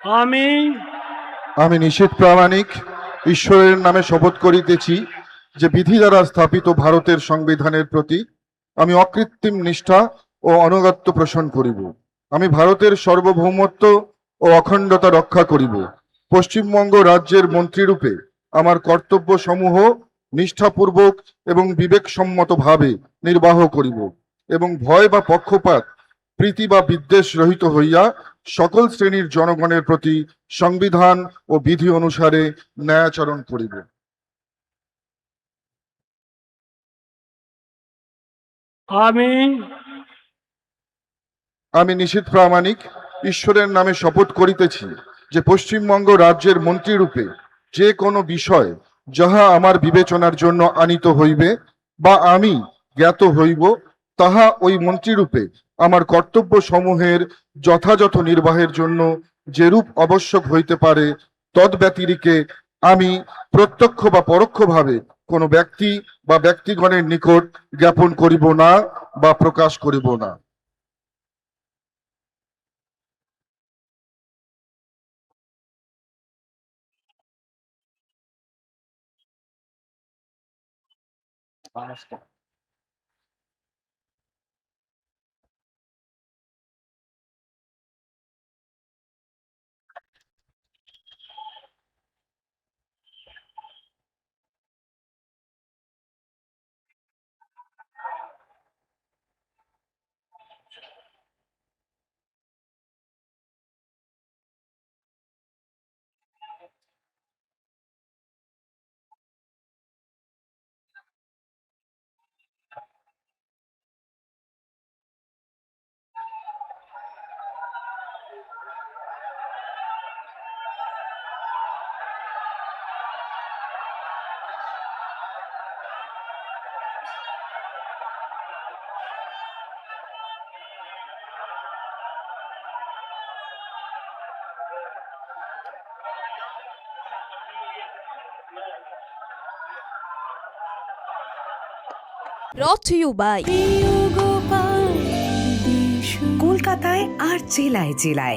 আমি আমি নিশীথ প্রামাণিক ঈশ্বরের নামে শপথ করিতেছি যে বিধি দ্বারা স্থাপিত ভারতের সংবিধানের প্রতি আমি অকৃত্রিম নিষ্ঠা ও আনুগত্য পোষণ করিব। আমি ভারতের সার্বভৌমত্ব ও অখণ্ডতা রক্ষা করিব। পশ্চিমবঙ্গ রাজ্যের মন্ত্রীরূপে আমার কর্তব্য সমূহ নিষ্ঠাপূর্বক এবং বিবেকসম্মতভাবে নির্বাহ করিব এবং ভয় বা পক্ষপাত প্রীতি বা বিদ্বেষ রহিত হইয়া সকল শ্রেণীর জনগণের প্রতি সংবিধান ও বিধি অনুসারে ন্যায়াচরণ করিব। আমি আমি নিশীথ প্রামাণিক ঈশ্বরের নামে শপথ করিতেছি যে পশ্চিমবঙ্গ রাজ্যের মন্ত্রীরূপে যে কোনো বিষয় যাহা আমার বিবেচনার জন্য আনিত হইবে বা আমি জ্ঞাত হইব, তাহা ওই মন্ত্রীরূপে আমার কর্তব্য সমূহের যথাযথ নির্বাহের জন্য যেরূপ আবশ্যক হইতে পারে তদ্ব্যতিরিকে আমি প্রত্যক্ষ বা পরোক্ষভাবে কোনো ব্যক্তি বা ব্যক্তিগণের নিকট জ্ঞাপন করিব না বা প্রকাশ করিব না। brought to you by কলকাতায় আর জেলায় জেলায়